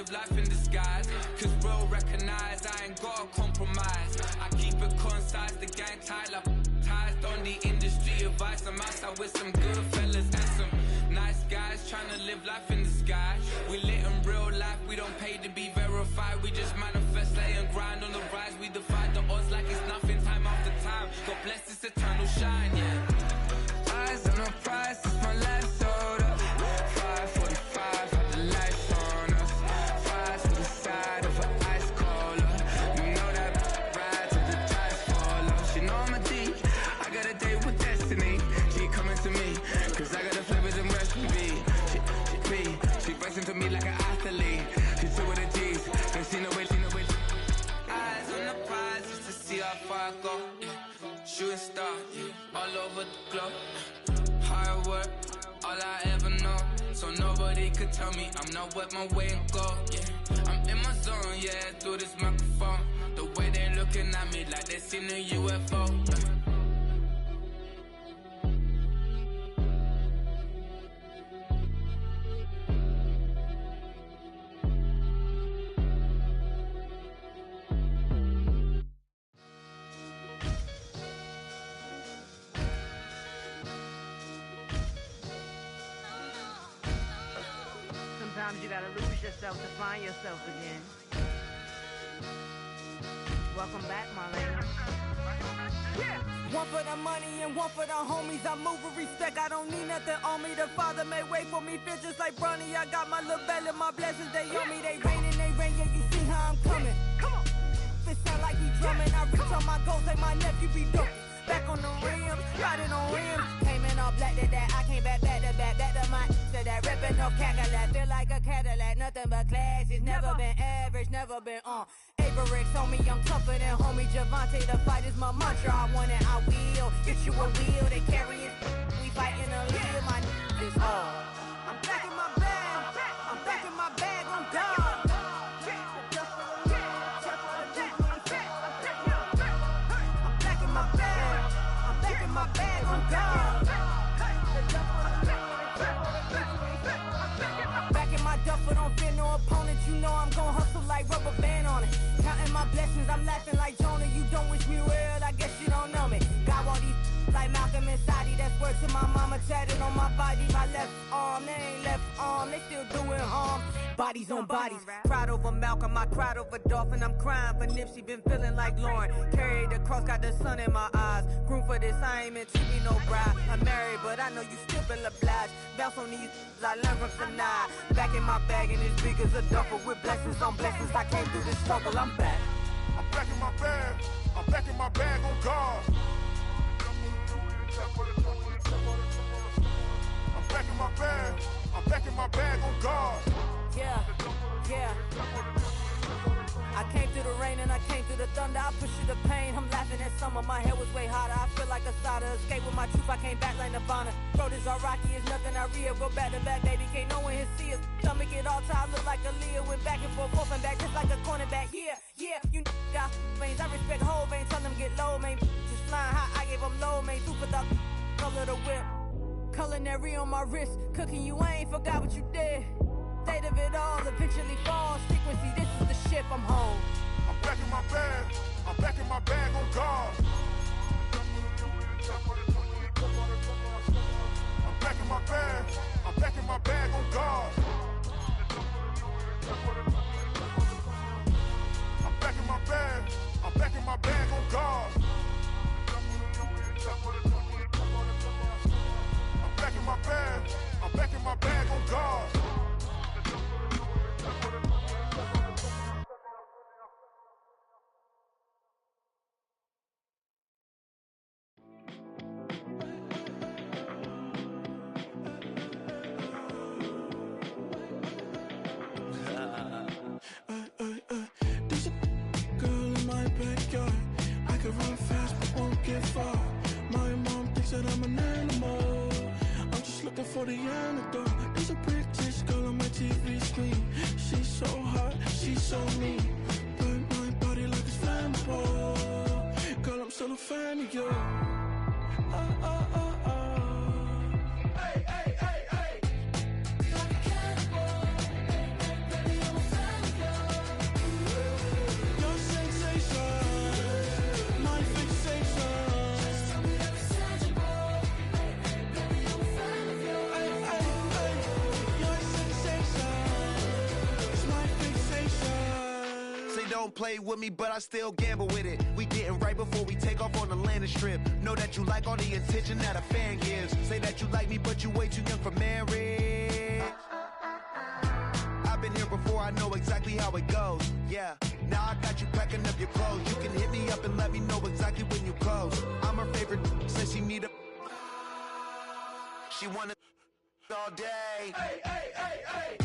live life in disguise. Cause real recognize I ain't gotta compromise. I keep it concise, the gang tight like ties. On the industry advice, I'm outside with some good fellas and some nice guys trying to live life in the sky. We lit in real life, we don't pay to be verified. We just manifest, lay and grind on the rise. We defy the odds like it's nothing, time after time. God bless this eternal shine, yeah. Eyes on the prize, it's my life sold up. 5:45, had the lights on us. Fires to the side of an ice cola. You know that ride till the tires fall off. She know I'm a D, I got a date with destiny. She coming to me, cause I got the flavors and recipe. She racing to me like an athlete. She two with the G's, ain't seen no way, Eyes on the prize just to see how far I go, yeah. Shooting star, yeah. All over the globe. Hard work, all I ever know. So nobody could tell me I'm not what my way and go, yeah. I'm in my zone, yeah, through this microphone. The way they looking at me like they seen a UFO, yeah. Sometimes you gotta lose yourself to find yourself again. Welcome back, Marlena. Yeah. One for the money and one for the homies. I move with respect, I don't need nothing on me. The Father may wait for me, feel just like Bronny. I got my little belly, my blessings, they on me. They rain, yeah, you see how I'm coming. Come on. This sound like he drumming. I reach on my goals like my nephew be dope. Back on the rims, riding on rims. Came in all black to that, I came back to my to that ripping no Cadillac. Feel like a Cadillac, nothing but class. It's never been average, never been on. Averix on me, I'm tougher than homie Javante. The fight is my mantra, I want it, I will. Get you a wheel, they carry it. We fighting a lead, my is hard. I'm back in my bag, I'm back in my bag on God. My bag on God. Back in my duffel, don't fear no opponent. You know I'm gon' hustle like rubber band on it. Counting my blessings, I'm laughing like Jonah. You don't wish me well, I guess you don't know me. Got all these like Malcolm and Sadie. That's word to my mama, tatted on my body. My left arm, they ain't left arm, they still doing harm. Bodies on bodies, cried over Malcolm, I cried over Dolphin. I'm crying for Nipsey, been feeling like Lauren. Carried the cross, got the sun in my eyes. Room for this, I ain't meant to be no bride. I'm married, but I know you still feel obliged. Bounce on these, I learned from Sanaa. Back in my bag, and it's big as a duffel. With blessings on blessings, I came through this struggle, I'm back. I'm back in my bag, I'm back in my bag on God. I'm back in my bag, I'm back in my bag on God. Yeah, yeah. I came through the rain and I came through the thunder. I push through the pain, I'm laughing at summer. My head was way hotter, I feel like a soda. Escape with my truth, I came back like Nirvana. Road is all rocky, it's nothing I real. Go back to back, baby, can't no one here see us. Stomach it all tied, look like a Leah. Went back and forth and back, just like a cornerback. Yeah, yeah, you got veins, I respect whole veins. Tell them get low, man. Just flying high, I gave them low, man. Super the color the whip. Culinary on my wrist, cooking you, I ain't forgot what you did. State of it all, eventually falls. Frequency, this is the ship, I'm home. I'm back in my bag, I'm back in my bag on God. I'm back in my bag, I'm back in my bag on God. I'm back in my bag, I'm back in my bag on God. I'm back in my bag, I'm back in my bag on God. There's a girl in my backyard. I can run fast but won't get far. My mom thinks that I'm an animal. I'm just looking for the antidote. There's a British girl on my TV screen. She's so hot, she's so mean. Burn my body like it's flammable. Girl, I'm still a fan of you. Hey, hey, hey, hey. Like a cannibal. Baby, I'm a fan don't play with me, but I still gamble with it. We getting right before we take off on the landing strip. Know that you like all the attention that a fan gives. Say that you like me, but you way too young for marriage. I've been here before, I know exactly how it goes. Yeah, now I got you packing up your clothes. You can hit me up and let me know exactly when you close. I'm her favorite, says she need a... She wanna all day. Hey, hey, hey, hey.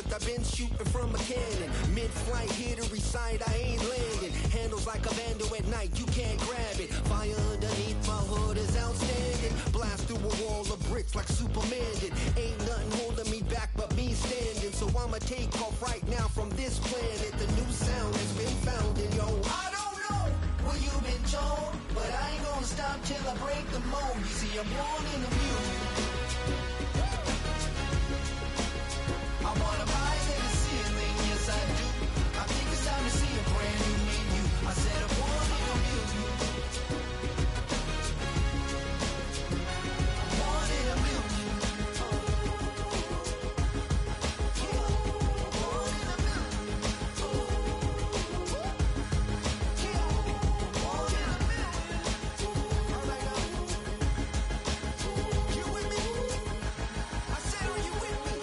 I've been shooting from a cannon. Mid-flight, here to recite, I ain't landing. Handles like a vandal at night, you can't grab it. Fire underneath my hood is outstanding. Blast through a wall of bricks like Superman did. Ain't nothing holding me back but me standing. So I'ma take off right now from this planet. The new sound has been found in yo. I don't know where you've been told, but I ain't gonna stop till I break the mold. You see, I'm born in the music. I wanna rise in the ceiling, yes I do. I think it's time to see a brand new menu. I said I'm born in the music. I'm born in the music. Born in the music. Born in the music. All right now. You with me? I said, are you with me?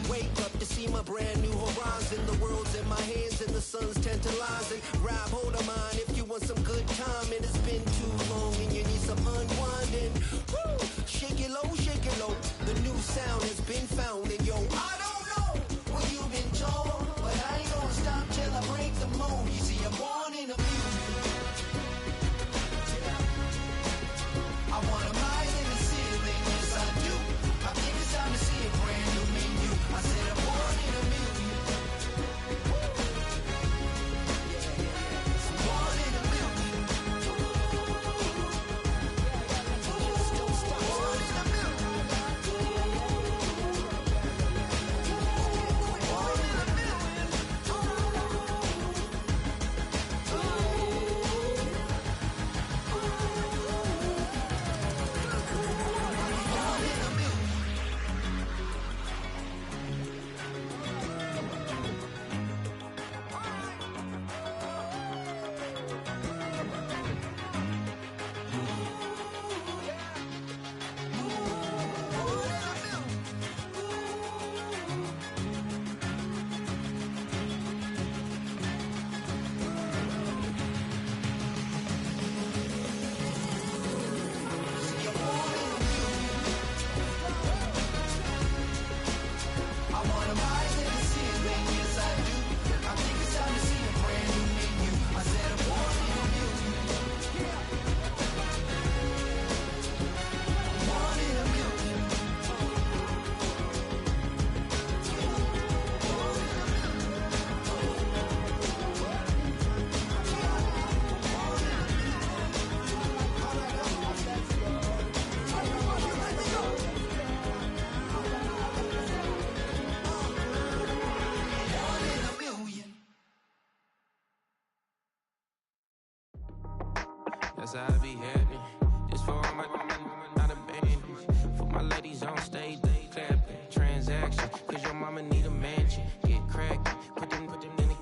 Wake up to see my brand new horizon. The world's in my hands and the sun's tantalizing. Grab hold of mine if you want some good time. And it's been too long and you need some unwinding. Woo! Shake it low, shake it low. The new sound has been found and yo, I don't know what you've been told, but I ain't gonna stop till I break the mold. You see, I'm born in the music. I wanna rise in the ceiling, yes I do. I think it's time to see a brand new menu. I said I'm born in the music. Born in the music. Born in the music. that's how I be happening. This for all my not abandoned. For my ladies on stage, they clapping. Transaction, cause your mama need a mansion. Get crackin', put them in the.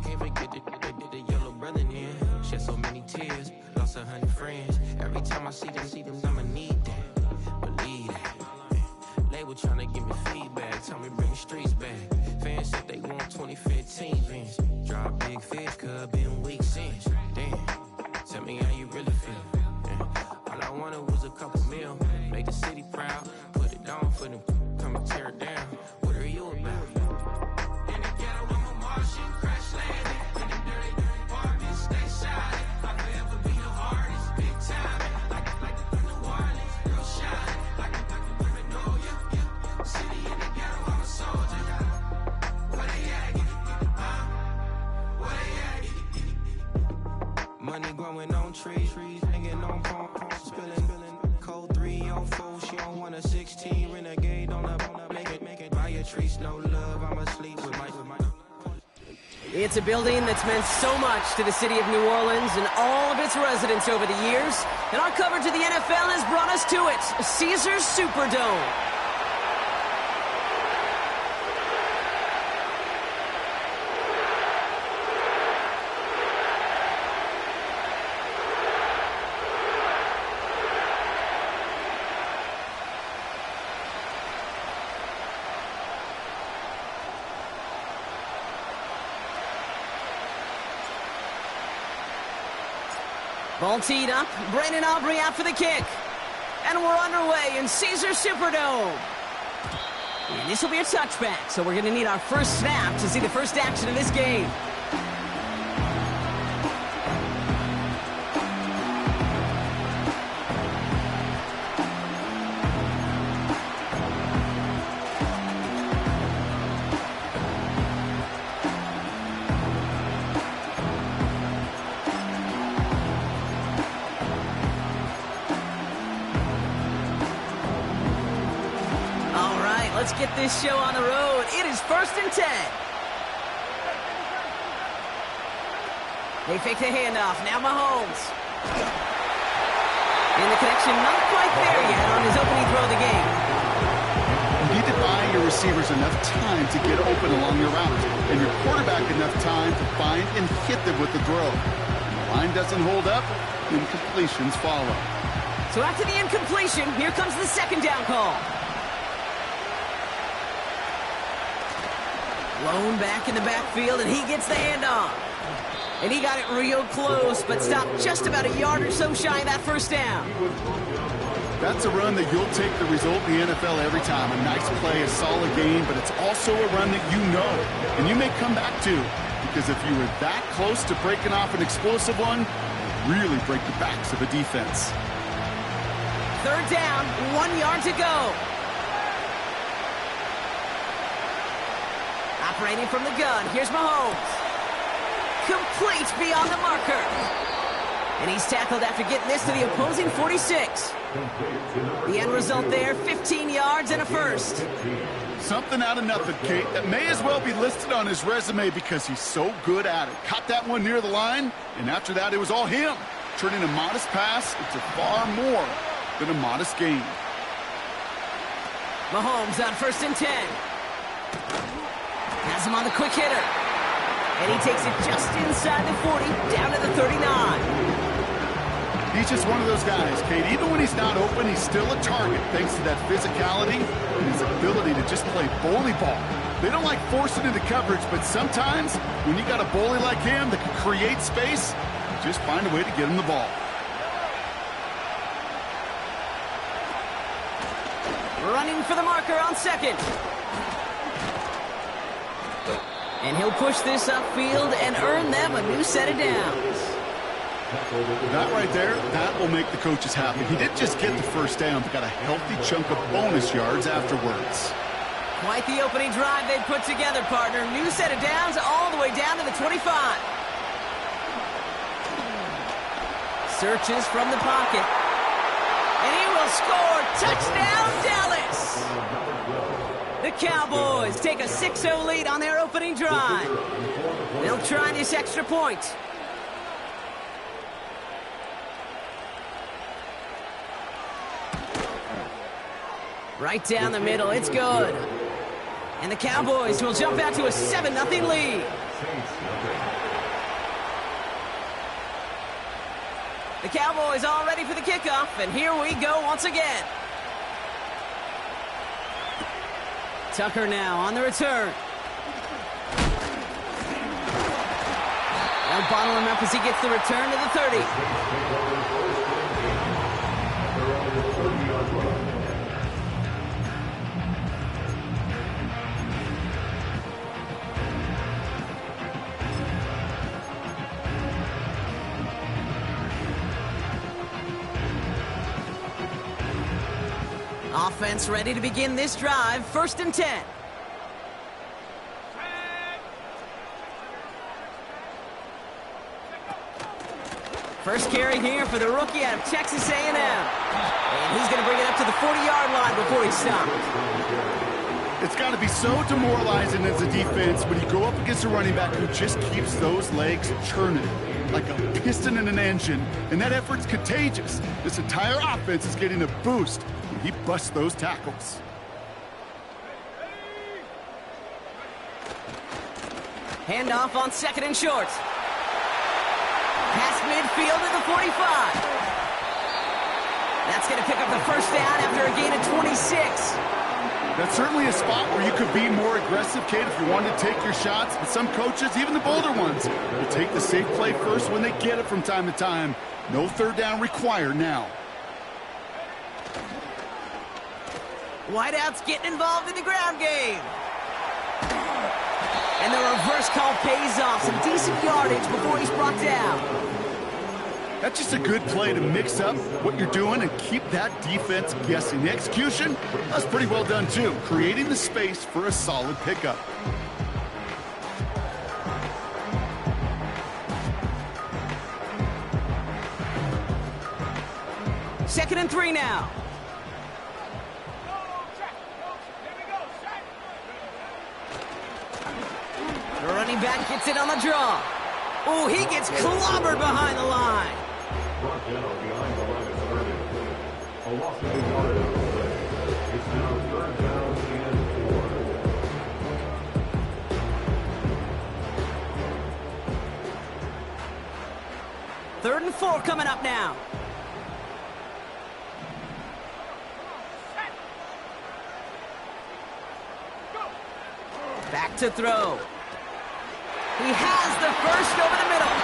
Can't forget the yellow brother in. Shed so many tears, lost 100 friends. Every time I see them, I'ma need that. Believe that. Label tryna give me feedback, tell me bring the streets back. Fans said they want 2015 Vince. Drop big fish, cuz been weak since. Damn, tell me how you really feel. Yeah. All I wanted was a couple mil, make the city proud, put it on for them, come and tear it down. What are you about? In the ghetto, I'm a Martian, crash landing. In them dirty apartments, stay shining. I'll forever be the hardest, big time. Like the New Orleans, real shine. Like the women know you. City in the ghetto, I'm a soldier. Where they at? Where they at? Money growing on trees, hanging on palms, spilling. Code 304, she don't want a 16. Renegade on up, make it. Buy your trees, no love. I'ma sleep with my. It's a building that's meant so much to the city of New Orleans and all of its residents over the years. And our coverage of the NFL has brought us to it, Caesars Superdome. Ball teed up, Brandon Aubrey out for the kick. And we're underway in Caesars Superdome. And this will be a touchback, so we're going to need our first snap to see the first action of this game. Let's get this show on the road. It is 1st and 10. They fake the handoff. Now Mahomes. And the connection not quite there yet on his opening throw of the game. You need to buy your receivers enough time to get open along your route, and your quarterback enough time to find and hit them with the throw. When the line doesn't hold up, incompletions follow. So after the incompletion, here comes the second down call. Lone back in the backfield, and he gets the handoff. And he got it real close, but stopped just about a yard or so shy of that first down. That's a run that you'll take the result in the NFL every time. A nice play, a solid game, but it's also a run that you know, and you may come back to. Because if you were that close to breaking off an explosive one, you really break the backs of a defense. Third down, 1 yard to go. Operating from the gun, here's Mahomes. Complete beyond the marker. And he's tackled after getting this to the opposing 46. The end result there, 15 yards and a first. Something out of nothing, Kate, that may as well be listed on his resume because he's so good at it. Caught that one near the line, and after that it was all him. Turning a modest pass into far more than a modest gain. Mahomes on 1st and 10. Has him on the quick hitter. And he takes it just inside the 40, down to the 39. He's just one of those guys, Kate. Even when he's not open, he's still a target thanks to that physicality and his ability to just play bully ball. They don't like forcing into coverage, but sometimes when you got a bully like him that can create space, just find a way to get him the ball. Running for the marker on second. And he'll push this upfield and earn them a new set of downs. That right there, that will make the coaches happy. He didn't just get the first down, but got a healthy chunk of bonus yards afterwards. Quite the opening drive they put together, partner. New set of downs all the way down to the 25. Searches from the pocket. And he will score. Touchdown, Dallas! The Cowboys take a 6-0 lead on their opening drive. They'll try this extra point. Right down the middle, it's good. And the Cowboys will jump out to a 7-0 lead. The Cowboys all ready for the kickoff, and here we go once again. Tucker now on the return. They'll bottle him up as he gets the return to the 30. Offense ready to begin this drive. 1st and 10. First carry here for the rookie out of Texas A&M. And he's going to bring it up to the 40-yard line before he stops. It's got to be so demoralizing as a defense when you go up against a running back who just keeps those legs churning like a piston in an engine, and that effort's contagious. This entire offense is getting a boost when he busts those tackles. Handoff on 2nd and short. Past midfield to the 45. That's going to pick up the first down after a gain of 26. That's certainly a spot where you could be more aggressive, Kate, if you wanted to take your shots. But some coaches, even the bolder ones, will take the safe play first when they get it from time to time. No 3rd down required now. Wideouts getting involved in the ground game. And the reverse call pays off. Some decent yardage before he's brought down. That's just a good play to mix up what you're doing and keep that defense guessing. The execution, that's pretty well done too, creating the space for a solid pickup. Second and 3 now. The running back gets it on the draw. Oh, he gets clobbered behind the line. Brought down behind the line of scrimmage. A loss of 8 yards. It's now 3rd down and 4. 3rd and 4 coming up now. Back to throw. He has the first over the middle.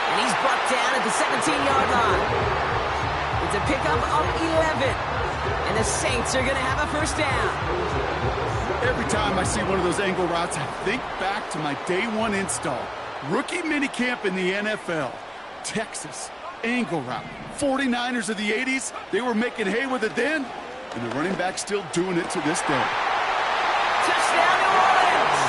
And he's brought down at the 17-yard line. It's a pickup of 11. And the Saints are going to have a first down. Every time I see one of those angle routes, I think back to my day 1 install. Rookie minicamp in the NFL. Texas, angle route. 49ers of the 80s, they were making hay with it then. And the running back's still doing it to this day. Touchdown, New Orleans!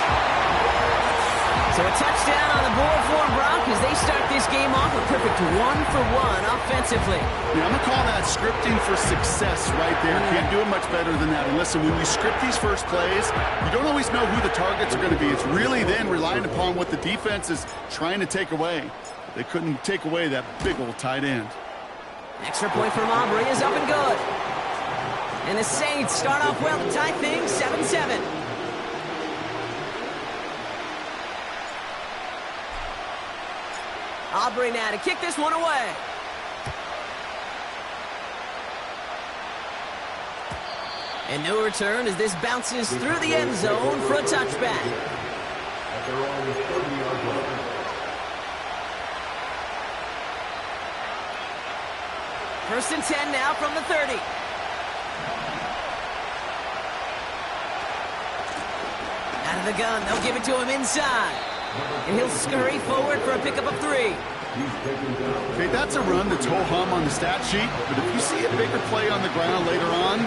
So a touchdown on the board for Brock as they start this game off a perfect 1-for-1 offensively. Yeah, I'm going to call that scripting for success right there. Can't do it much better than that. And listen, when you script these first plays, you don't always know who the targets are going to be. It's really then relying upon what the defense is trying to take away. They couldn't take away that big old tight end. Extra point from Aubrey is up and good. And the Saints start off well to tie things 7-7. Aubrey now to kick this one away. And no return as this bounces through the end zone for a touchback. At their own 30-yard line. First and 10 now from the 30. Out of the gun, they'll give it to him inside. And he'll scurry forward for a pickup of 3. Okay, that's a run that's ho-hum on the stat sheet, but if you see a bigger play on the ground later on,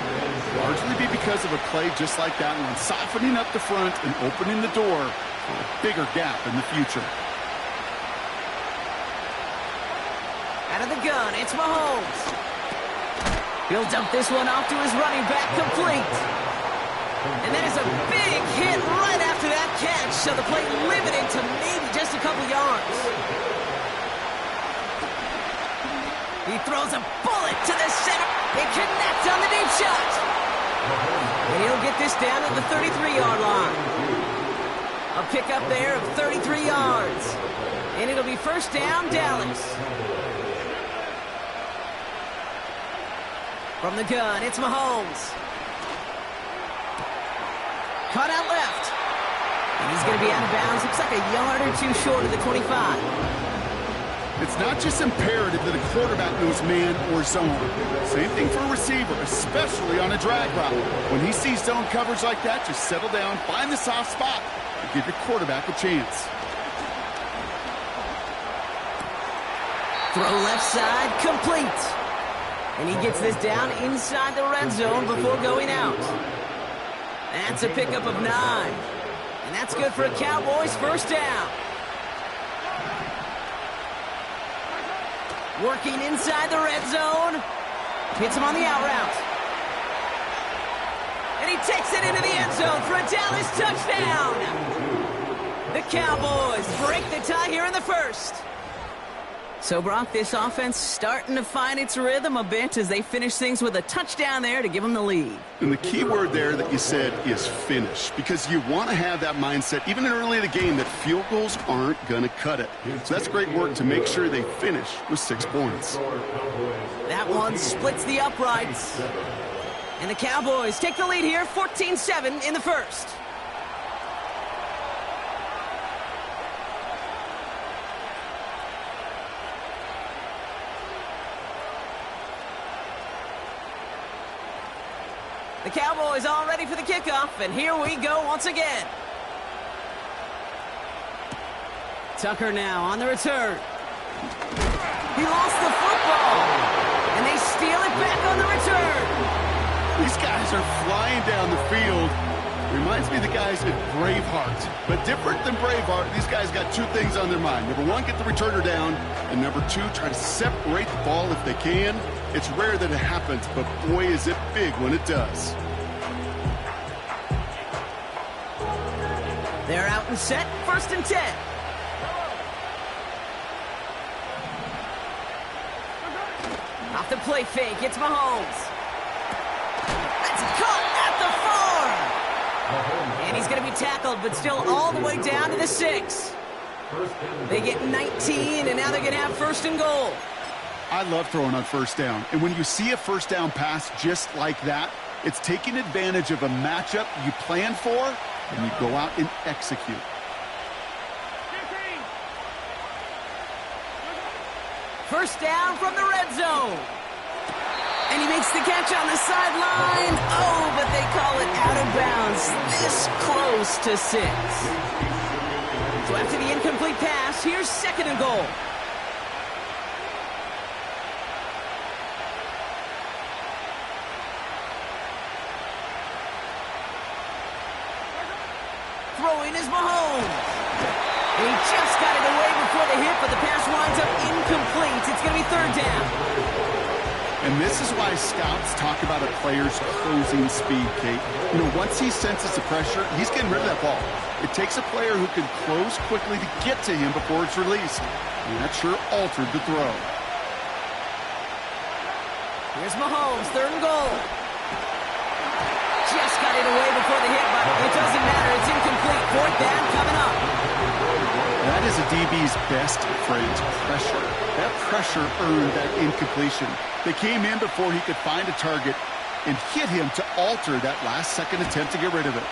largely be because of a play just like that one, softening up the front and opening the door for a bigger gap in the future. Out of the gun, it's Mahomes. He'll dump this one off to his running back, complete. And that is a big hit right after that catch, so the play limited to maybe just a couple yards. He throws a bullet to the center. It connects on the deep shot. And he'll get this down at the 33-yard line. A pickup there of 33 yards. And it'll be first down, Dallas. From the gun, it's Mahomes. Caught out left. And he's going to be out of bounds. Looks like a yard or two short of the 25. It's not just imperative that a quarterback knows man or zone. Same thing for a receiver, especially on a drag route. When he sees zone coverage like that, just settle down, find the soft spot, and give your quarterback a chance. Throw left side, complete. And he gets this down inside the red zone before going out. That's a pickup of 9. And that's good for a Cowboys first down. Working inside the red zone. Hits him on the out route. And he takes it into the end zone for a Dallas touchdown. The Cowboys break the tie here in the first. So, Brock, this offense starting to find its rhythm a bit as they finish things with a touchdown there to give them the lead. And the key word there that you said is finish, because you want to have that mindset, even early in the game, that field goals aren't going to cut it. So that's great work to make sure they finish with 6 points. That one splits the uprights. And the Cowboys take the lead here, 14-7 in the first. The Cowboys all ready for the kickoff, and here we go once again. Tucker now on the return. He lost the football, and they steal it back on the return. These guys are flying down the field. Reminds me of the guys at Braveheart. But different than Braveheart, these guys got 2 things on their mind. Number 1, get the returner down. And number 2, try to separate the ball if they can. It's rare that it happens, but boy, is it big when it does. They're out and set, 1st and 10. Off the play fake, it's Mahomes. That's caught at the 4. And he's going to be tackled, but still all the way down to the 6. They get 19, and now they're going to have 1st and goal. I love throwing on 1st down. And when you see a 1st down pass just like that, it's taking advantage of a matchup you plan for, and you go out and execute. First down from the red zone. And he makes the catch on the sideline. Oh, but they call it out of bounds. This close to 6. So after the incomplete pass, here's 2nd and goal. Throwing is Mahomes. And he just got it away before the hit, but the pass winds up incomplete. It's going to be 3rd down. And this is why scouts talk about a player's closing speed, Kate. You know, once he senses the pressure, he's getting rid of that ball. It takes a player who can close quickly to get to him before it's released. And that sure altered the throw. Here's Mahomes, 3rd and goal. Just got it away before the hit, but it doesn't matter. It's incomplete. 4th down coming up. That is a DB's best friend, pressure. That pressure earned that incompletion. They came in before he could find a target and hit him to alter that last-second attempt to get rid of it.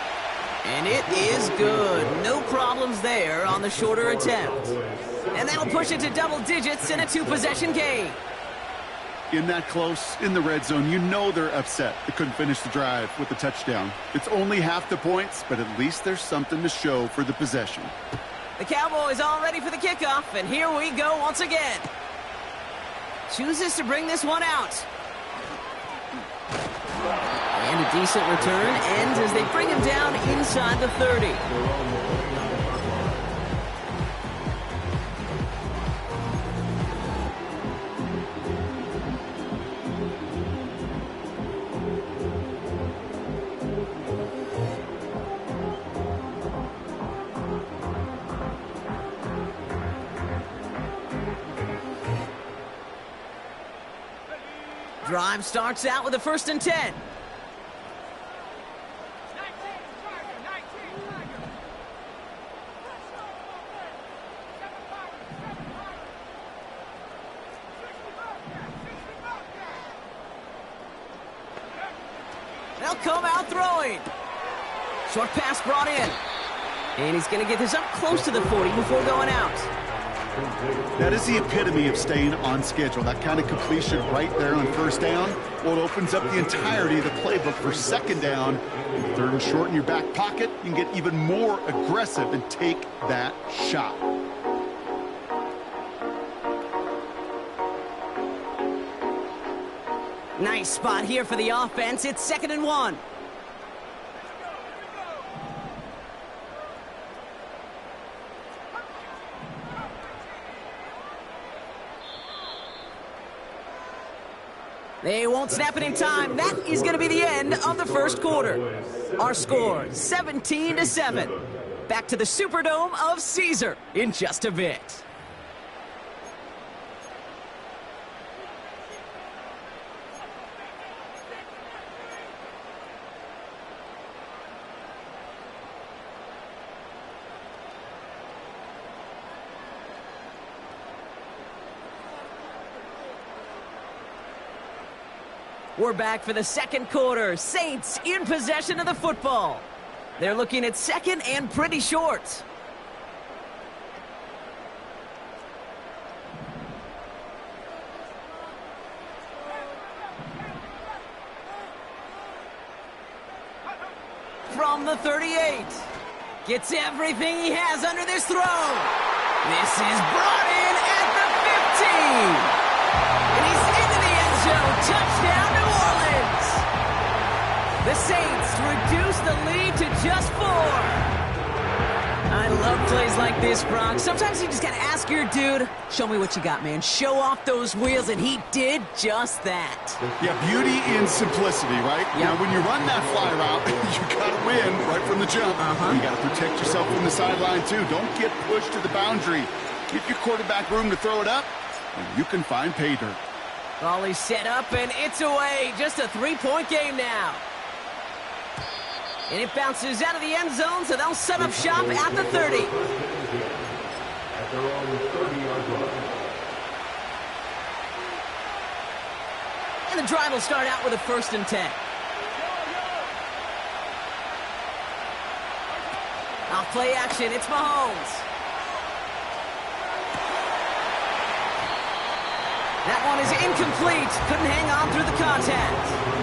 And it is good. No problems there on the shorter attempt. And that'll push it to double digits in a 2-possession game. In that close, in the red zone, you know they're upset. They couldn't finish the drive with the touchdown. It's only half the points, but at least there's something to show for the possession. The Cowboys all ready for the kickoff, and here we go once again. Chooses to bring this one out. And a decent return ends as they bring him down inside the 30. Drive starts out with a 1st and 10. come out throwing. Short pass brought in. And he's going to get this up close to the 40 before going out. That is the epitome of staying on schedule. That kind of completion right there on first down. Well, it opens up the entirety of the playbook for second down. And third and short in your back pocket, you can get even more aggressive and take that shot. Nice spot here for the offense. It's 2nd and 1. They won't snap it in time. That is going to be the end of the first quarter. Our score, 17-7. Back to the Superdome of Caesar in just a bit. We're back for the second quarter. Saints in possession of the football. They're looking at second and pretty short. From the 38. Gets everything he has under this throw. This is brought in at the 15. And he's into the end zone. Touchdown, New Orleans. The Saints reduce the lead to just 4. I love plays like this, Brock. Sometimes you just got to ask your dude, show me what you got, man. Show off those wheels, and he did just that. Yeah, beauty in simplicity, right? Yep. Now, when you run that fly route, you got to win right from the jump. You got to protect yourself from the sideline, too. Don't get pushed to the boundary. Give your quarterback room to throw it up, and you can find pay dirt. Volley set up, and it's away. Just a 3-point game now. And it bounces out of the end zone, so they'll set up shop at the 30. At their own 30-yard line. And the drive will start out with a 1st and 10. Off play action, it's Mahomes. That one is incomplete. Couldn't hang on through the contact.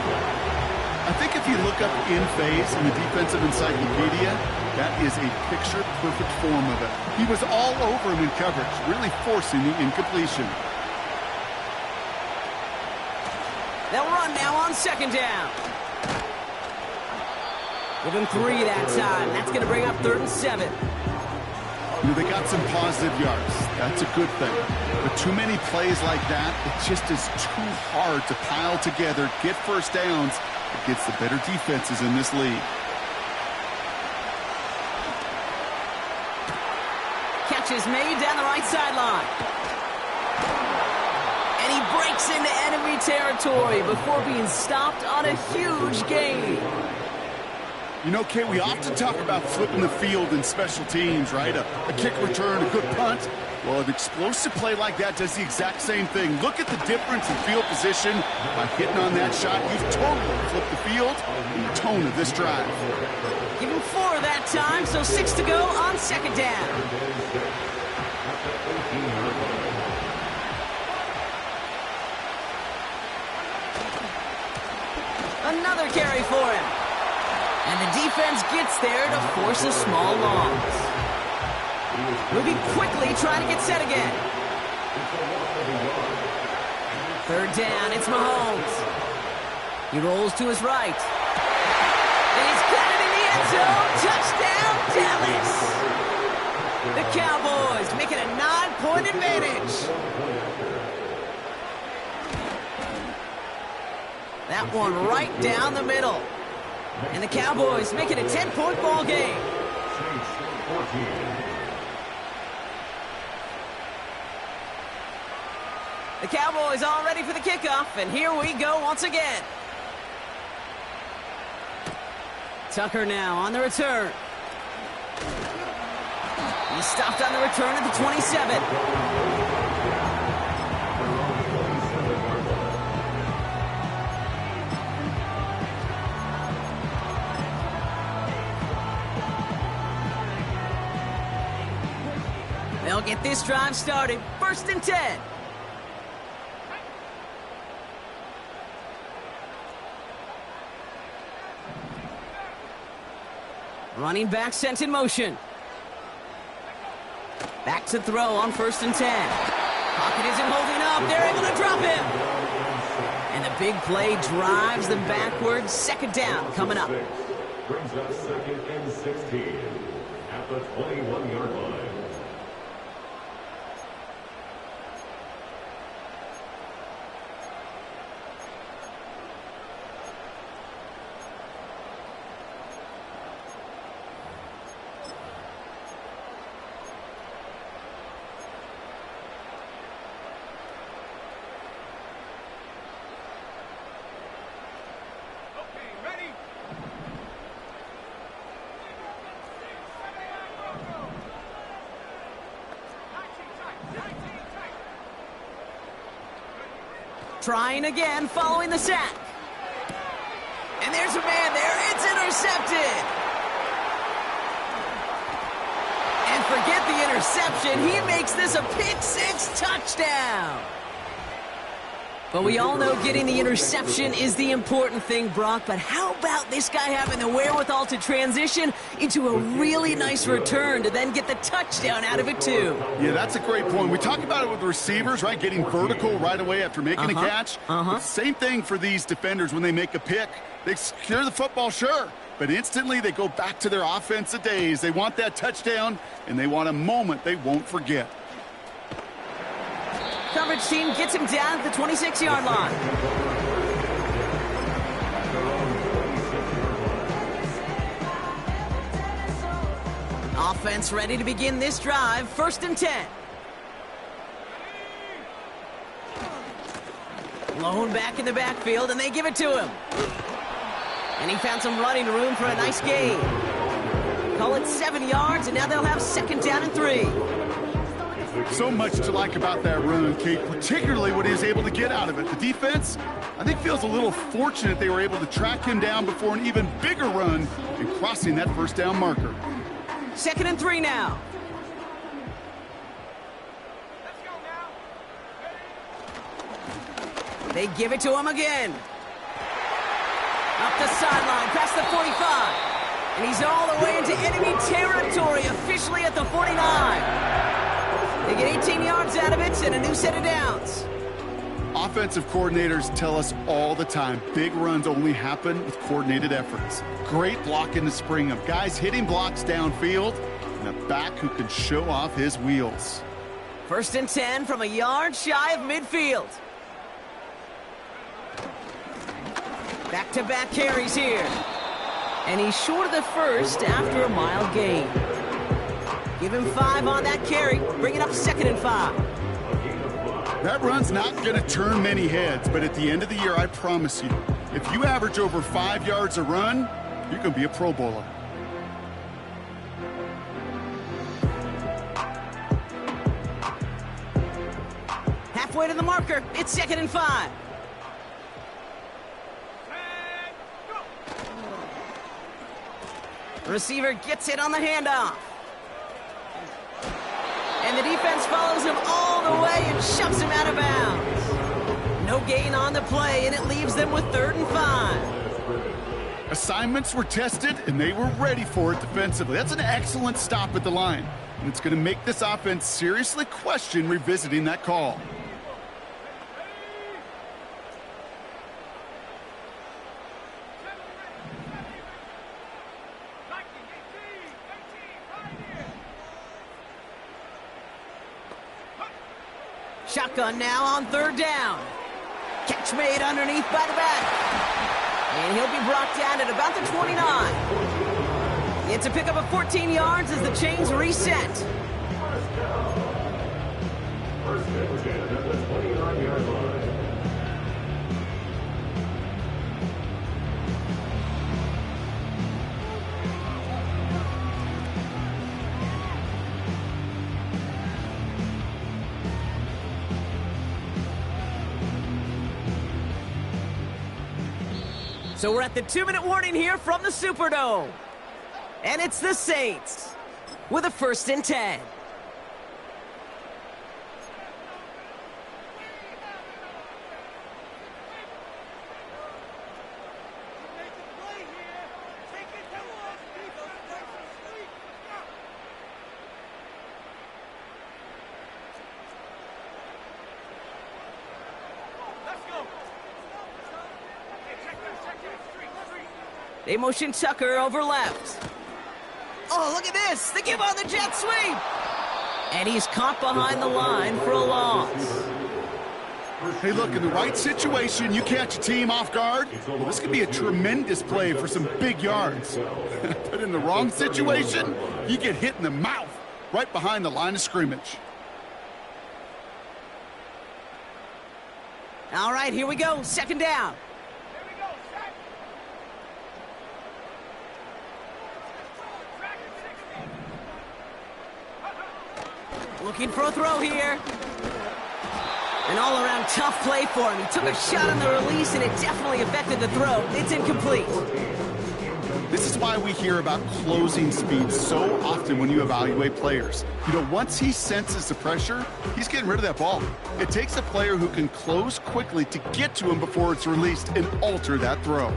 I think if you look up in phase in the defensive encyclopedia, that is a picture-perfect form of it. He was all over him in coverage, really forcing the incompletion. They'll run now on 2nd down. Give him 3 that time. That's going to bring up 3rd and 7. You know, they got some positive yards. That's a good thing. But too many plays like that, it just is too hard to pile together, get first downs against the better defenses in this league. Catch is made down the right sideline. And he breaks into enemy territory before being stopped on a huge gain. You know, Kate, we often talk about flipping the field in special teams, right? A kick return, a good punt. Well, an explosive play like that does the exact same thing. Look at the difference in field position. By hitting on that shot, you've totally flipped the field and the tone of this drive. Give him 4 that time, so 6 to go on 2nd down. Another carry for him. And the defense gets there to force a small loss. Moving quickly, trying to get set again. 3rd down, it's Mahomes. He rolls to his right. And he's got it in the end zone. Touchdown, Dallas. The Cowboys make it a 9-point advantage. That one right down the middle. And the Cowboys make it a 10-point ball game. The Cowboys all ready for the kickoff, and here we go once again. Tucker now on the return. He's stopped on the return at the 27. They'll get this drive started. 1st and 10. Running back sent in motion. Back to throw on 1st and 10. Pocket isn't holding up. They're able to drop him. And the big play drives them backwards. 2nd down coming up. Brings up 2nd and 16 at the 21-yard line. Trying again, following the sack. And there's a man there. It's intercepted. And forget the interception. He makes this a pick-6 touchdown. But we all know getting the interception is the important thing, Brock. But how about this guy having the wherewithal to transition into a really nice return to then get the touchdown out of it, too? Yeah, that's a great point. We talk about it with the receivers, right? Getting vertical right away after making a catch. But same thing for these defenders when they make a pick. They secure the football, sure. But instantly they go back to their offensive days. They want that touchdown, and they want a moment they won't forget. Coverage team gets him down at the 26-yard line. Offense ready to begin this drive. 1st and 10. Lone back in the backfield, and they give it to him. And he found some running room for a nice gain. Call it 7 yards, and now they'll have 2nd down and 3. So much to like about that run, Kate, particularly what he was able to get out of it. The defense, I think, feels a little fortunate they were able to track him down before an even bigger run and crossing that 1st down marker. 2nd and 3 now. They give it to him again. Up the sideline, past the 45. And he's all the way into enemy territory, officially at the 49. They get 18 yards out of it and a new set of downs. Offensive coordinators tell us all the time, big runs only happen with coordinated efforts. Great blocking to spring them. Guys hitting blocks downfield, and a back who can show off his wheels. 1st and 10 from a yard shy of midfield. Back-to-back carries here. And he's short of the first after a mild gain. Give him 5 on that carry. Bring it up 2nd and 5. That run's not going to turn many heads, but at the end of the year, I promise you, if you average over 5 yards a run, you're going to be a Pro Bowler. Halfway to the marker. It's 2nd and 5. Receiver gets it on the handoff. And the defense follows him all the way and shoves him out of bounds. No gain on the play, and it leaves them with 3rd and 5. Assignments were tested, and they were ready for it defensively. That's an excellent stop at the line. And it's going to make this offense seriously question revisiting that call. Shotgun now on 3rd down. Catch made underneath by the back. And he'll be brought down at about the 29. It's a pickup of 14 yards as the chains reset. First down at the 29-yard line. So we're at the 2-minute warning here from the Superdome. And it's the Saints with a 1st and 10. They motion Tucker over left. Oh, look at this. They give on the jet sweep. And he's caught behind the line for a loss. Hey, look, in the right situation, you catch a team off guard, well, this could be a tremendous play for some big yards. But in the wrong situation, you get hit in the mouth right behind the line of scrimmage. All right, here we go. Second down. Looking for a throw here. An all-around tough play for him. He took a shot on the release, and it definitely affected the throw. It's incomplete. This is why we hear about closing speed so often when you evaluate players. You know, once he senses the pressure, he's getting rid of that ball. It takes a player who can close quickly to get to him before it's released and alter that throw.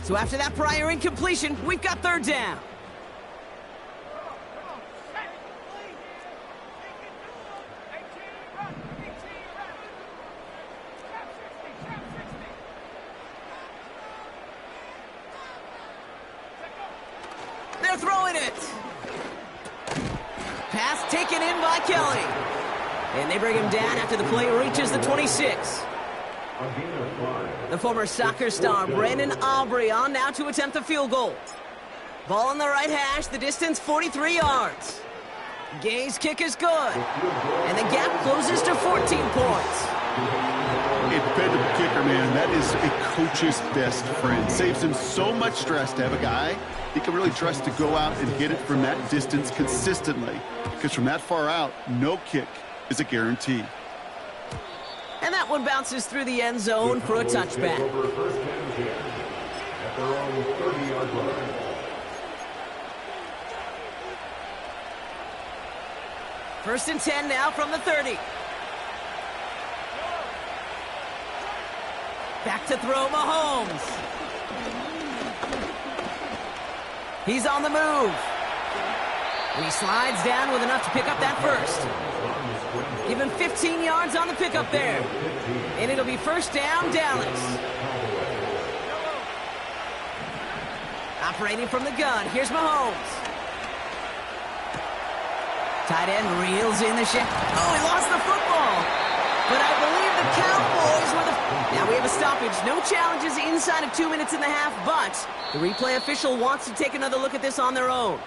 So after that prior incompletion, we've got third down. They're throwing it. Pass taken in by Kelly. And they bring him down after the play reaches the 26. The former soccer star, Brandon Aubrey, on now to attempt the field goal. Ball on the right hash, the distance 43 yards. Gay's kick is good. And the gap closes to 14 points. A dependable kicker, man. That is a coach's best friend. Saves him so much stress to have a guy he can really trust to go out and hit it from that distance consistently. Because from that far out, no kick is a guarantee. And that one bounces through the end zone for a touchback. First and 10 now from the 30. Back to throw Mahomes. He's on the move. And he slides down with enough to pick up that first. Give him 15 yards on the pickup there. And it'll be first down, Dallas. Operating from the gun, here's Mahomes. Tight end reels in the shot. Oh, he lost the football. But I believe the Cowboys were the... Now we have a stoppage. No challenges inside of 2 minutes and a half, but the replay official wants to take another look at this on their own.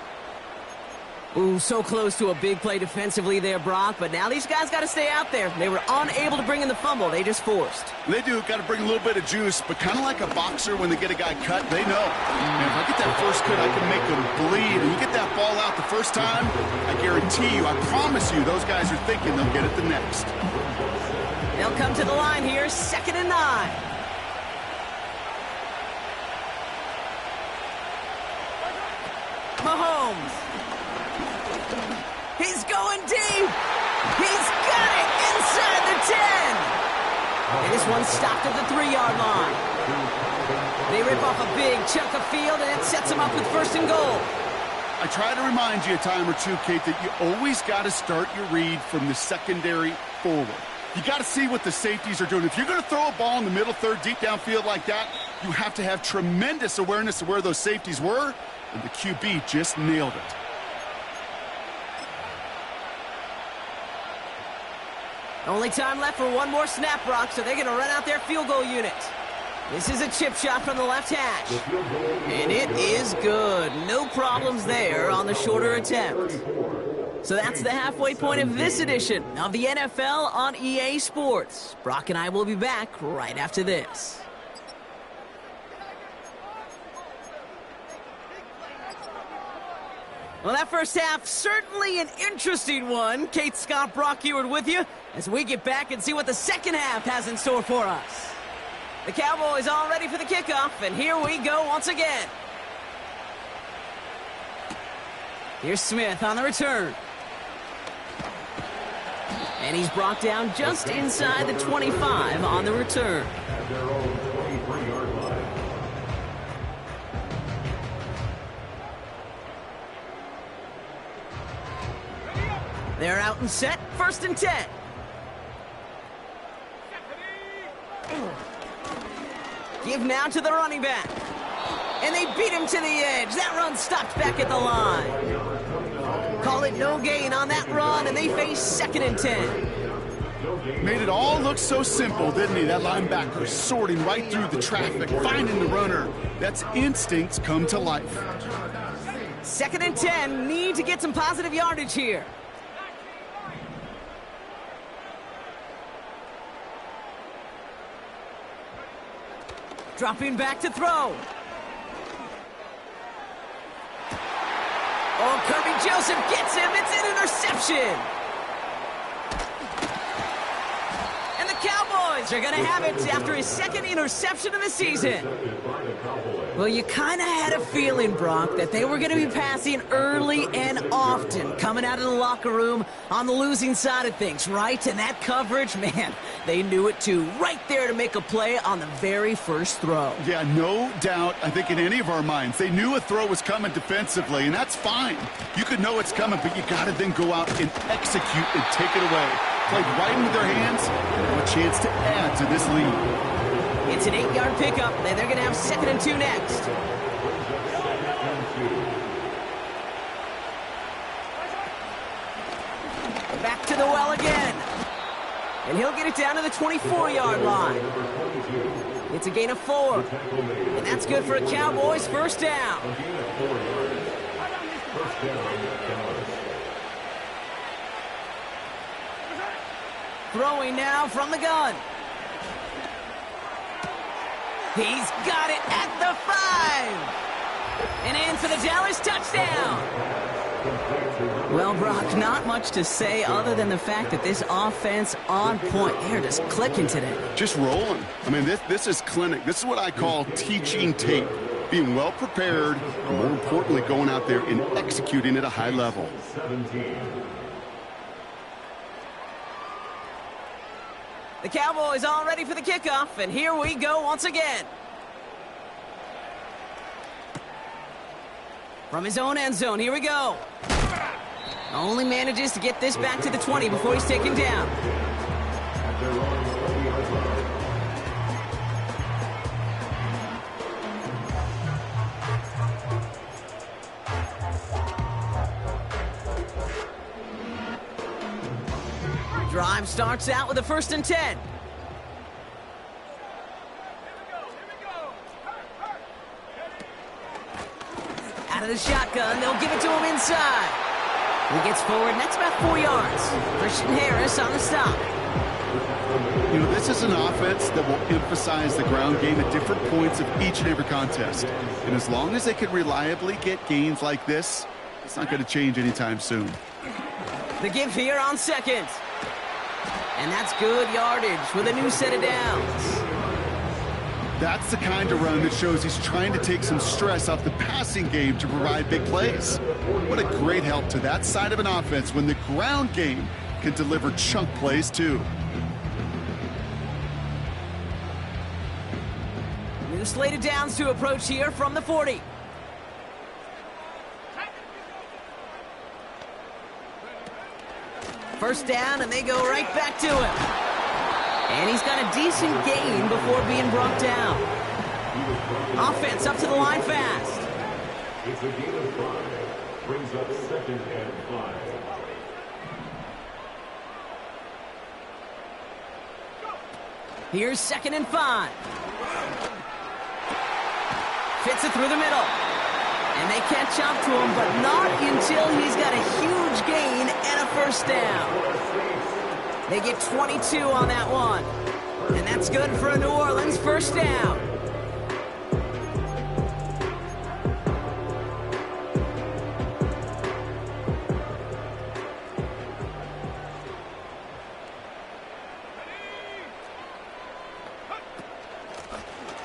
Ooh, so close to a big play defensively there, Brock, but now these guys got to stay out there. They were unable to bring in the fumble. They just forced. They do. Got to bring a little bit of juice, but kind of like a boxer when they get a guy cut, they know. Man, if I get that first cut, I can make them bleed. And you get that ball out the first time, I guarantee you, I promise you, those guys are thinking they'll get it the next. They'll come to the line here, 2nd and 9. Mahomes. He's going deep. He's got it inside the 10. And this one's stopped at the 3-yard line. They rip off a big chunk of field, and it sets them up with 1st and goal. I try to remind you a time or two, Kate, that you always got to start your read from the secondary forward. You got to see what the safeties are doing. If you're going to throw a ball in the middle third, deep downfield like that, you have to have tremendous awareness of where those safeties were, and the QB just nailed it. Only time left for one more snap, Brock, so they're going to run out their field goal unit. This is a chip shot from the left hash. And it is good. No problems there on the shorter attempt. So that's the halfway point of this edition of the NFL on EA Sports. Brock and I will be back right after this. Well, that first half, certainly an interesting one. Kate, Scott, Brock Ewart with you as we get back and see what the second half has in store for us. The Cowboys all ready for the kickoff, and here we go once again. Here's Smith on the return. And he's brought down just inside the 25 on the return. They're out and set, 1st and 10. Give now to the running back. And they beat him to the edge. That run stopped back at the line. Call it no gain on that run, and they face 2nd and 10. Made it all look so simple, didn't he? That linebacker sorting right through the traffic, finding the runner. That's instincts come to life. 2nd and 10, need to get some positive yardage here. Dropping back to throw. Oh, Kirby Joseph gets him. It's an interception. And the Cowboys are going to have it after his 2nd interception of the season. Well, you kind of had a feeling, Brock, that they were going to be passing early and often, coming out of the locker room on the losing side of things, right? And that coverage, man, they knew it too. Right there to make a play on the very first throw. Yeah, no doubt, I think in any of our minds, they knew a throw was coming defensively, and that's fine. You could know it's coming, but you got to then go out and execute and take it away. Played right into their hands, and have a chance to add to this lead. It's an 8-yard pickup, and they're going to have 2nd and 2 next. Back to the well again. And he'll get it down to the 24-yard line. It's a gain of 4. And that's good for a Cowboys first down. Throwing now from the gun. He's got it at the 5. And in for the Dallas touchdown. Well, Brock, not much to say other than the fact that this offense on point. They're just clicking today. Just rolling. I mean, this is clinic. This is what I call teaching tape. Being well prepared, and more importantly, going out there and executing at a high level. 17. The Cowboys all ready for the kickoff, and here we go once again. From his own end zone, here we go. Only manages to get this back to the 20 before he's taken down. Drive starts out with a 1st and 10. Out of the shotgun, they'll give it to him inside. He gets forward, and that's about 4 yards. Christian Harris on the stop. You know, this is an offense that will emphasize the ground game at different points of each and every contest. And as long as they can reliably get gains like this, it's not going to change anytime soon. The give here on 2nd. And that's good yardage with a new set of downs. That's the kind of run that shows he's trying to take some stress off the passing game to provide big plays. What a great help to that side of an offense when the ground game can deliver chunk plays too. New slated downs to approach here from the 40. First down, and they go right back to him. And he's got a decent gain before being brought down. Offense up to the line fast. It's a gain of 5. Brings up 2nd and 5. Here's 2nd and 5. Fits it through the middle. And they catch up to him, but not until he's got a huge gain and a first down. They get 22 on that one. And that's good for a New Orleans first down.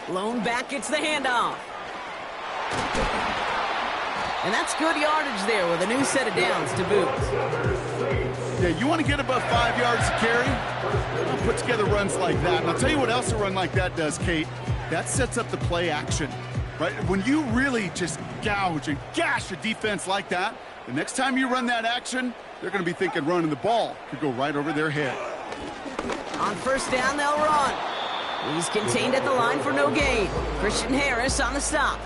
Lone back gets the handoff. And that's good yardage there with a new set of downs to boot. Yeah, you want to get above 5 yards to carry? I'll put together runs like that. And I'll tell you what else a run like that does, Kate. That sets up the play action, right? When you really just gouge and gash a defense like that, the next time you run that action, they're going to be thinking running the ball could go right over their head. On first down, they'll run. He's contained at the line for no gain. Christian Harris on the stop.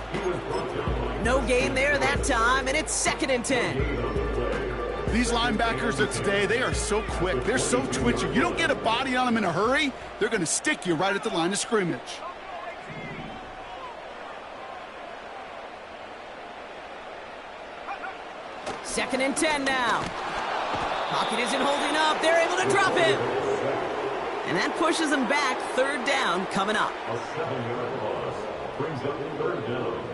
No gain there that time, and it's 2nd and 10. These linebackers of today, they are so quick. They're so twitchy. You don't get a body on them in a hurry, they're going to stick you right at the line of scrimmage. Second and 10 now. Pocket isn't holding up. They're able to drop him. And that pushes them back. 3rd down coming up. A 7-yard loss brings up 3rd down.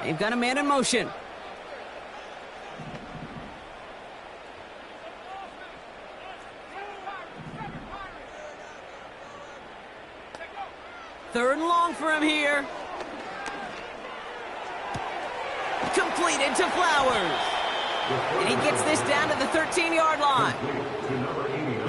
They've got a man in motion. Third and long for him here. Completed to Flowers. And he gets this down to the 13-yard line.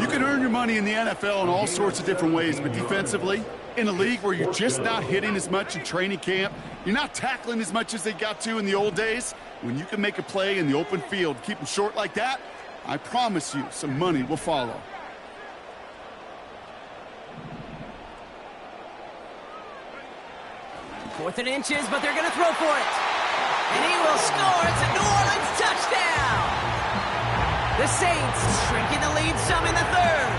You can earn your money in the NFL in all sorts of different ways, but defensively, in a league where you're just not hitting as much in training camp, you're not tackling as much as they got to in the old days, when you can make a play in the open field, keep them short like that, I promise you some money will follow. Fourth and inches, but they're going to throw for it. And he will score. It's a New Orleans touchdown. The Saints shrinking the lead some in the 3rd.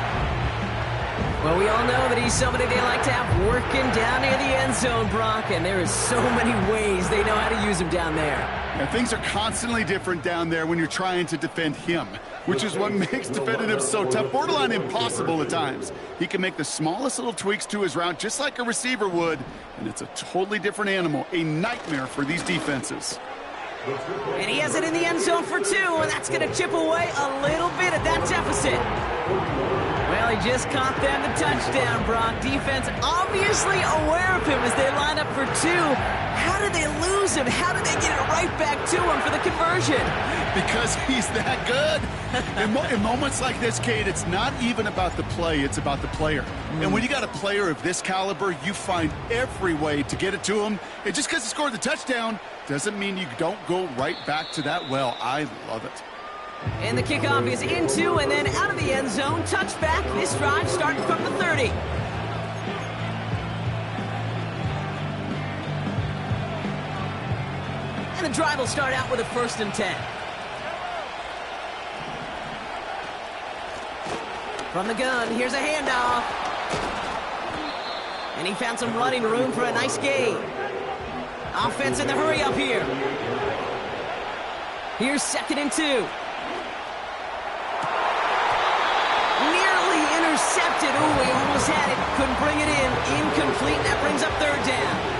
Well, we all know that he's somebody they like to have working down near the end zone, Brock, and there is so many ways they know how to use him down there. Yeah, things are constantly different down there when you're trying to defend him, which is what makes defending him so tough, borderline impossible at times. He can make the smallest little tweaks to his route just like a receiver would, and it's a totally different animal, a nightmare for these defenses. And he has it in the end zone for 2, and that's going to chip away a little bit at that deficit. Well, he just caught them the touchdown, Brock. Defense obviously aware of him as they line up for 2. How did they lose him? How did they get it right back to him for the conversion? Because he's that good. In moments like this, Kate, it's not even about the play, it's about the player. And when you got a player of this caliber, you find every way to get it to him. And just because he scored the touchdown doesn't mean you don't go right back to that well. I love it. And the kickoff is into and then out of the end zone. Touchback. This drive starting from the 30. And the drive will start out with a 1st and 10. From the gun, here's a handoff. And he found some running room for a nice gain. Offense in the hurry up here. Here's 2nd and 2. Nearly intercepted. Ooh, he almost had it. Couldn't bring it in. Incomplete. That brings up 3rd down.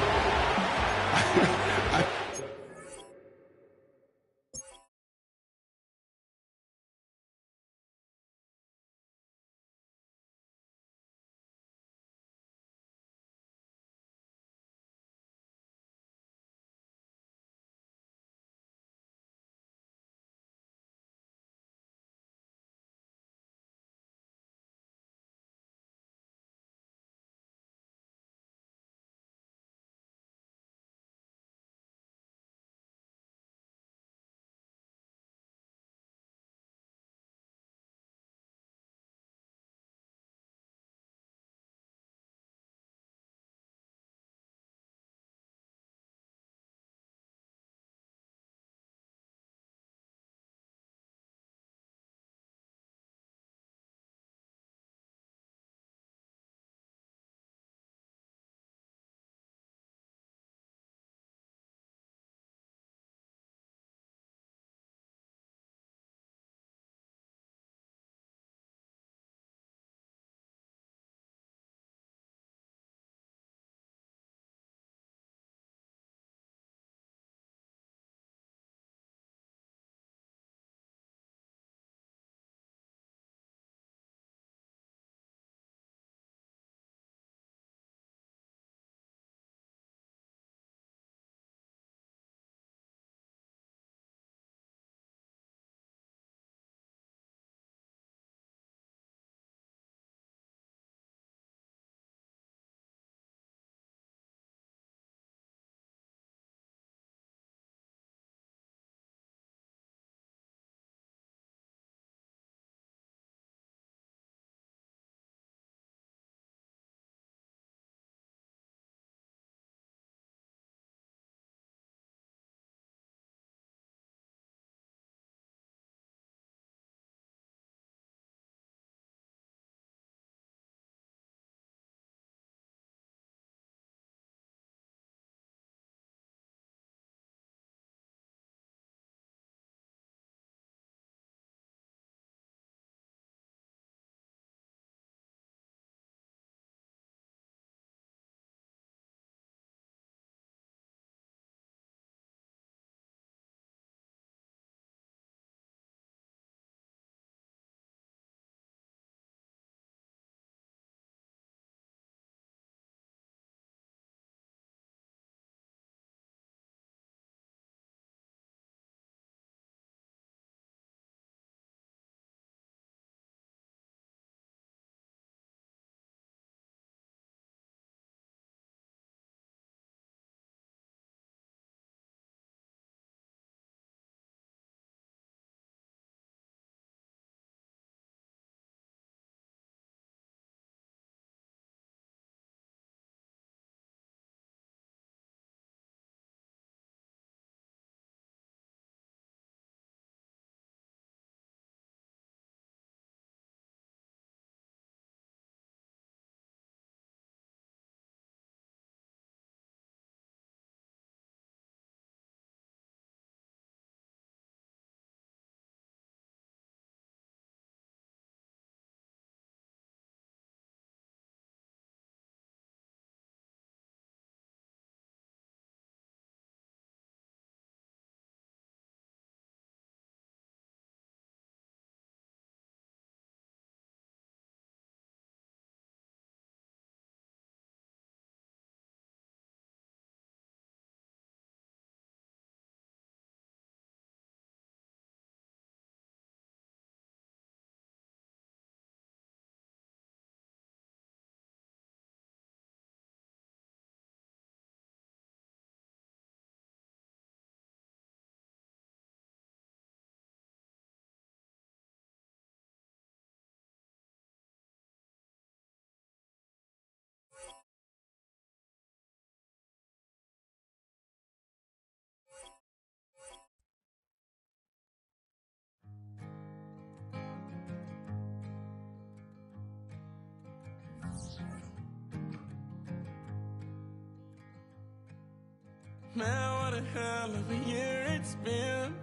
Man, what a hell of a year it's been.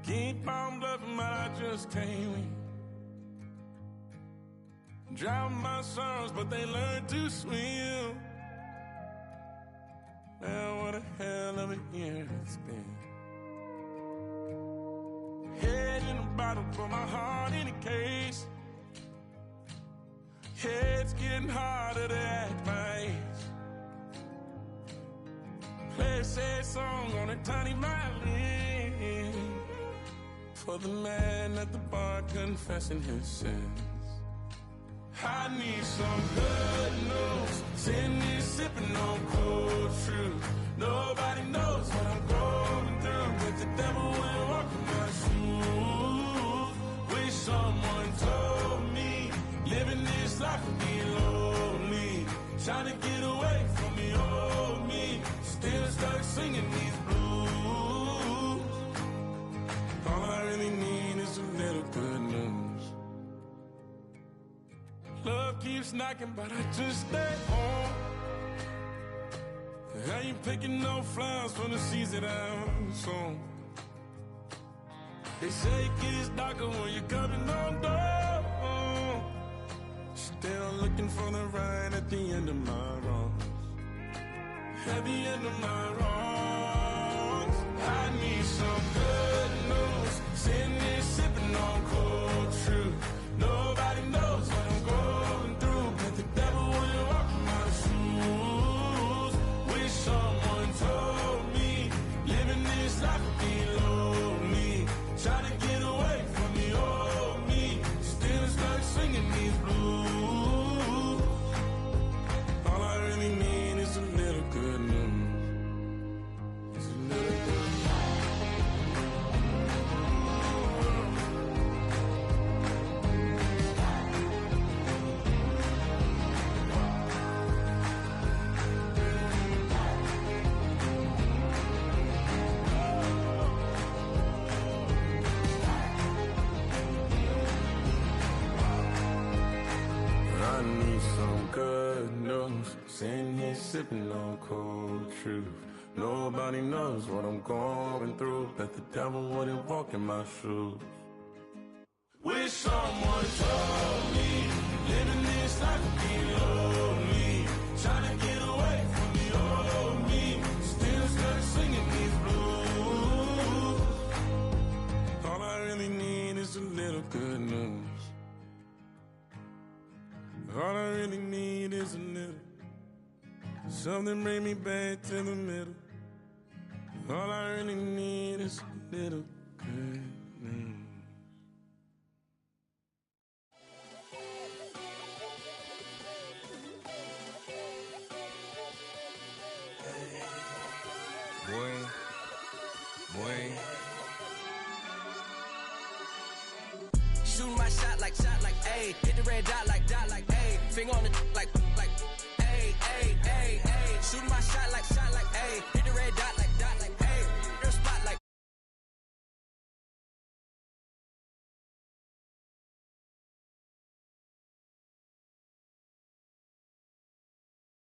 Keep on bluffing, but I just can't win. Drown my sorrows, but they learn to swim. Man, what a hell of a year it's been. Head in a bottle, put my heart in a case. Head's getting harder to act my age. Play a sad song on a tiny violin for the man at the bar confessing his sins. I need some good news. Sitting here sipping on cold truth. Nobody knows what I'm going through, but the devil will walk in my shoes. Wish someone told me living this life would be lonely. Trying to get away from the old me. Still stuck singing these blues. All I really need is a little good news. Love keeps knocking, but I just stay home. I ain't picking no flowers from the seeds that I'm sown. They say it gets darker when you're coming on door. Still looking for the right at the end of my wrongs. At the end of my wrongs, I need some good news. Sitting here sipping on cold truth. Nobody knows what I'm going through, but the devil will walk in my shoes. Wish someone told me living this life would be lonely. Trying to get away from the old me. Still stuck singing these blues. All I really need is a little good news. It's a little good I need some good news. Sitting here sipping on cold truth. Nobody knows what I'm going through. Bet the devil wouldn't walk in my shoes. Wish someone told me living this life would be lonely. Trying to get away from the old me. Still stuck singing these blues. All I really need is a little good news. All I really need is a little. Something bring me back to the middle. All I really need is a little good news. Boy. Shooting my shot like, ayy. Hit the red dot like, ayy. Finger on the like